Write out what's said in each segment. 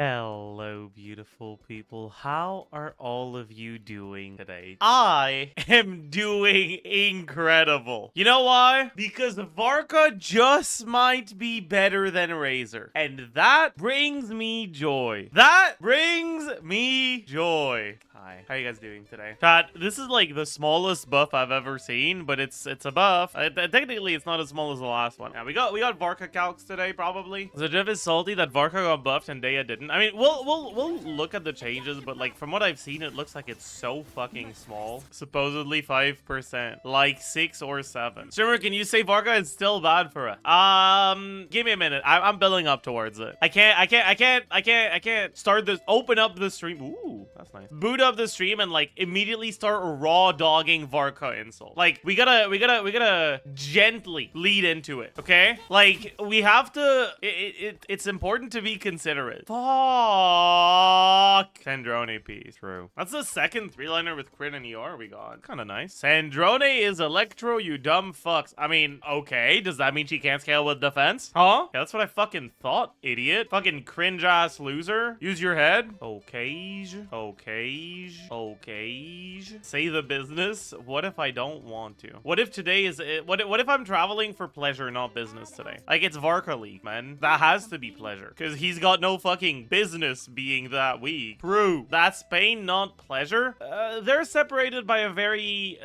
Hello, beautiful people. How are all of you doing today? I am doing incredible. You know why? Because Varka just might be better than Razor. And that brings me joy. That brings me joy. Hi. How are you guys doing today? Chat, this is like the smallest buff I've ever seen, but it's a buff. Technically, it's not as small as the last one. Yeah, we got Varka calcs today, probably. Zajef is salty that Varka got buffed and Daya didn't. I mean, we'll look at the changes, but like from what I've seen, it looks like it's so fucking small. Supposedly 5%, like 6 or 7. Streamer, can you say Varka is still bad for us? Give me a minute. I'm building up towards it. I can't start this. Open up the stream. Ooh, that's nice. Boot up the stream and like immediately start raw dogging Varka insult. Like we gotta gently lead into it. Okay, like we have to. It's important to be considerate. Fuck. Sandrone piece. True. That's the second 3-liner with crit and ER we got. Kind of nice. Sandrone is Electro, you dumb fucks. I mean, okay. Does that mean she can't scale with defense? Huh? Yeah, that's what I fucking thought, idiot. Fucking cringe ass loser. Use your head. Okay. Okay. Okay. Say the business. What if I don't want to? What if today is it? What if I'm traveling for pleasure, not business today? Like it's Varka League, man. That has to be pleasure. Because he's got no fucking business being that weak. True. That's pain, not pleasure. They're separated by a very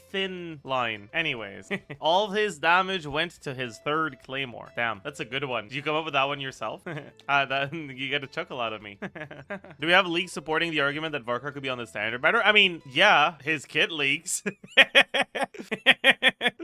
thin line. Anyways, all of his damage went to his third claymore. Damn, that's a good one. Did you come up with that one yourself? You get a chuckle out of me. Do we have leaks supporting the argument that Varka could be on the standard better? I mean, yeah, his kit leaks.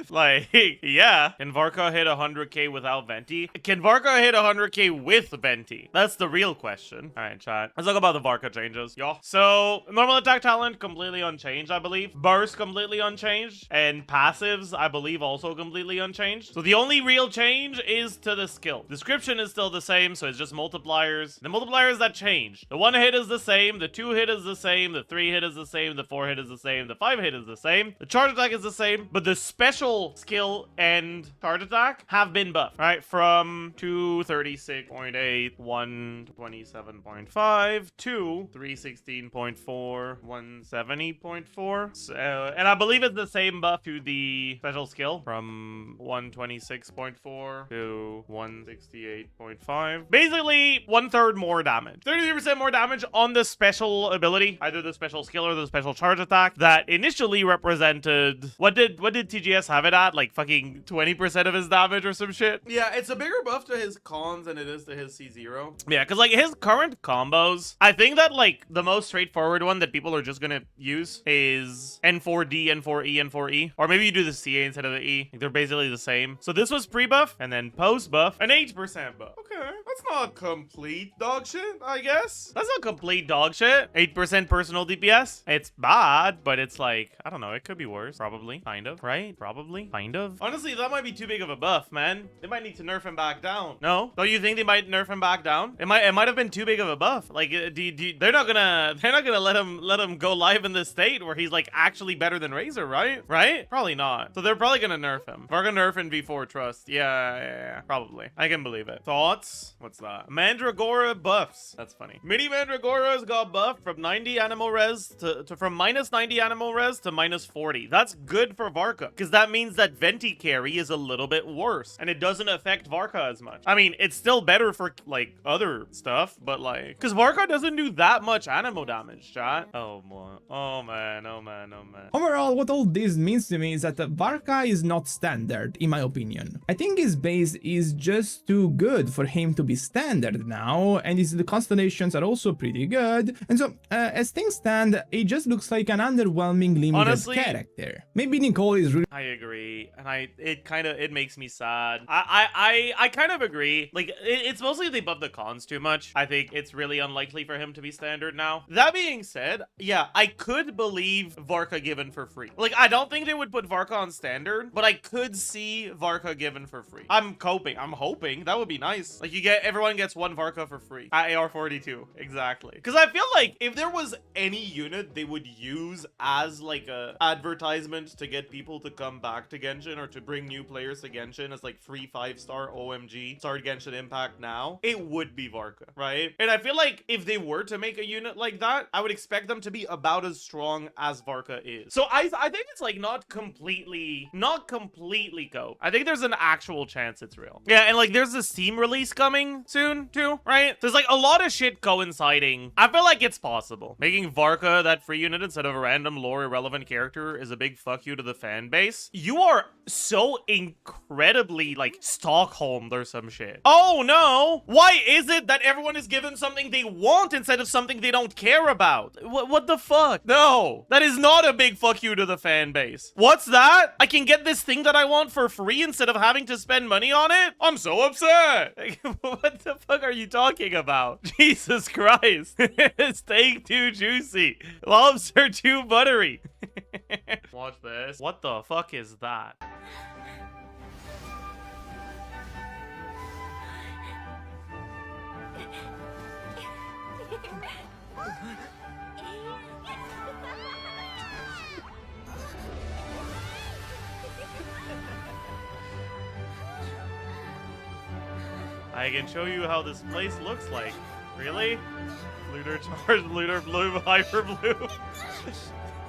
Like, yeah. Can Varka hit 100k without Venti? Can Varka hit 100k with Venti? That's the real question. All right, chat. Let's talk about the Varka changes. Yo. So, normal attack talent, completely unchanged, I believe. Burst, completely unchanged. And passives, I believe, also completely unchanged. So, the only real change is to the skill. Description is still the same, so it's just multipliers. The multipliers that change. The 1 hit is the same. The 2 hit is the same. The 3 hit is the same. The 4 hit is the same. The 5 hit is the same. The charge attack is the same. But the special skill and charge attack have been buffed, right? From 236.8, 127.5 to 316.4, 170.4. So, and I believe it's the same buff to the special skill from 126.4 to 168.5. Basically, 1/3 more damage. 33% more damage on the special ability, either the special skill or the special charge attack that initially represented what did TGS have it at? Like fucking 20% of his damage or some shit. Yeah, it's a bigger buff to his cons than it is to his C0. Yeah, because like his current combos, I think that like the most straightforward one that people are just gonna use is N4D, N4E, N4E. Or maybe you do the CA instead of the E. Like, they're basically the same. So this was pre-buff and then post-buff, an 8% buff. Okay, that's not complete dog shit, I guess. That's not complete dog shit. 8% personal DPS. It's bad, but it's like, I don't know, it could be worse. Probably. Kind of, right? Probably. Kind of. Honestly, that might be too big of a buff, man. They might need to nerf him back down. No? Don't you think they might nerf him back down? It might have been too big of a buff. Like, they're not gonna let him go live in this state where he's like actually better than Razor, right? Right? Probably not. So they're probably gonna nerf him. We're gonna nerf in V4 Trust. Yeah, probably. I can believe it. Thoughts? What's that? Mandragora buffs. That's funny. Mini Mandragoras got buffed from 90 animal res from minus 90 animal res to minus 40. That's good for Varka, because that means that Venti carry is a little bit worse and it doesn't affect Varka as much. I mean, it's still better for like other stuff, but like, because Varka doesn't do that much animal damage, chat. Oh man. Oh man. Overall, what all this means to me is that Varka is not standard, in my opinion. I think his base is just too good for him to be standard now, and his constellations are also pretty good. And so, as things stand, it just looks like an underwhelming limited Honestly, character. Maybe Nicole is really... I agree, and it makes me sad. I kind of agree. Like, it's mostly they buff the cons too much. I think it's really unlikely for him to be standard now. That being said, yeah, I could believe Varka given for free. Like, I don't think they would put Varka on standard, but I could see Varka given for free. I'm hoping. That would be nice. Like, you get everyone gets one Varka for free at AR-42. Exactly. Because I feel like if there was any unit they would use as like a advertisement to get people to come back to Genshin or to bring new players to Genshin as like free 5-star OMG, start Genshin Impact now, it would be Varka, right? And I feel like if they were to make a unit like that, I would expect them to be about as strong as Varka is. So I think it's like not completely go. I think there's an actual chance it's real. Yeah, and like there's a Steam release coming soon too, right? There's like a lot of shit coinciding. I feel like it's possible. Making Varka that free unit instead of a random lore irrelevant character is a big fuck you to the fan base. You are so incredibly like Stockholmed or some shit. Oh no! Why is it that everyone is given something they want instead of something they don't care about? What the fuck? No, that is not a big fuck you to the fan base. What's that? I can get this thing that I want for free instead of having to spend money on it? I'm so upset. Like, what the fuck are you talking about? Jesus Christ. Steak too juicy. Lobster too buttery. Watch this. What the fuck is that? I can show you how this place looks like. Really? Looter charge, looter blue, hyper blue.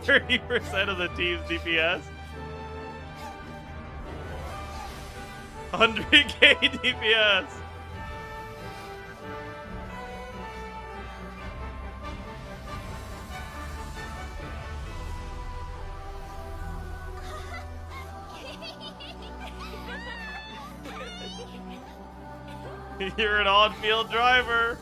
30% of the team's DPS. 100k DPS. You're an on-field driver.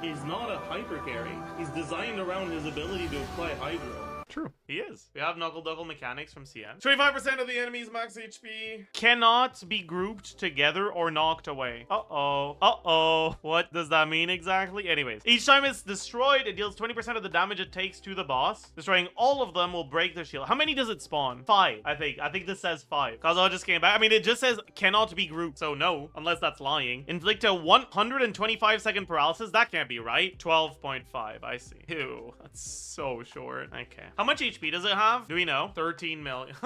He's not a hyper carry. He's designed around his ability to apply hydro. True. He is. We have Nuckle Duckle mechanics from CN. 25% of the enemy's max HP cannot be grouped together or knocked away. Uh-oh. Uh-oh. What does that mean exactly? Anyways, each time it's destroyed, it deals 20% of the damage it takes to the boss. Destroying all of them will break the shield. How many does it spawn? 5, I think. I think this says 5. Kazuha just came back. I mean, it just says cannot be grouped, so no, unless that's lying. Inflict a 125-second paralysis. That can't be right. 12.5. I see. Ew. That's so short. Okay. How much HP does it have? Do we know? 13 million.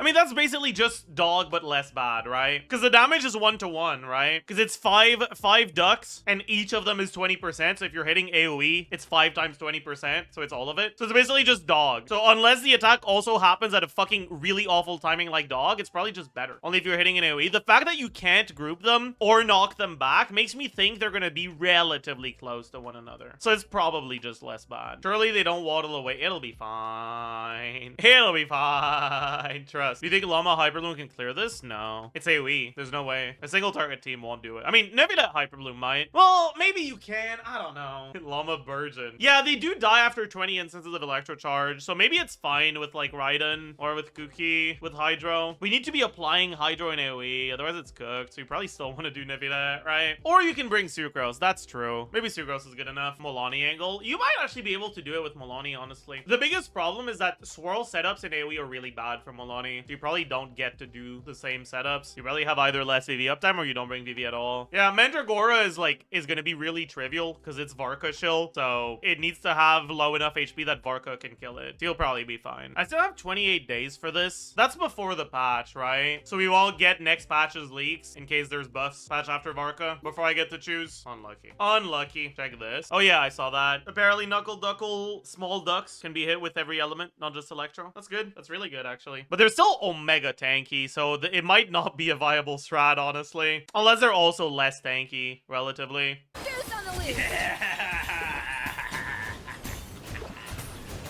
I mean, that's basically just dog, but less bad, right? Because the damage is 1-to-1, right? Because it's five ducks, and each of them is 20%. So if you're hitting AoE, it's 5 times 20%. So it's all of it. So it's basically just dog. So unless the attack also happens at a fucking really awful timing like dog, it's probably just better. Only if you're hitting an AoE. The fact that you can't group them or knock them back makes me think they're going to be relatively close to one another. So it's probably just less bad. Surely they don't waddle away. It'll be fine. It'll be fine. Trust. Do you think Llama Hyperbloom can clear this? No. It's AoE. There's no way. A single target team won't do it. I mean, Nebula Hyperbloom might. Well, maybe you can. I don't know. Llama Burgeon. Yeah, they do die after 20 instances of Electro Charge. So maybe it's fine with like Raiden or with Kuki with Hydro. We need to be applying Hydro in AoE. Otherwise it's cooked. So you probably still want to do Nebula, right? Or you can bring Sucrose. That's true. Maybe Sucrose is good enough. Milani angle. You might actually be able to do it with Milani, honestly. The biggest problem is that swirl setups in AoE are really bad for Milani. You probably don't get to do the same setups. You really have either less VV uptime or you don't bring VV at all. Yeah, Madragora is gonna be really trivial because it's Varka shill, so it needs to have low enough HP that Varka can kill it. He'll probably be fine. I still have 28 days for this. That's before the patch, right? So we all get next patch's leaks in case there's buffs. Patch after Varka before I get to choose. Unlucky. Unlucky. Check this. Oh yeah, I saw that. Apparently Nuckle Duckle small ducks can be hit with every element, not just Electro. That's good. That's really good, actually. But they're still Omega tanky, so it might not be a viable strat, honestly. Unless they're also less tanky, relatively. Deuce on the loose! Yeah.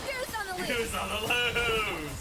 Deuce on the loose! Deuce on the loose!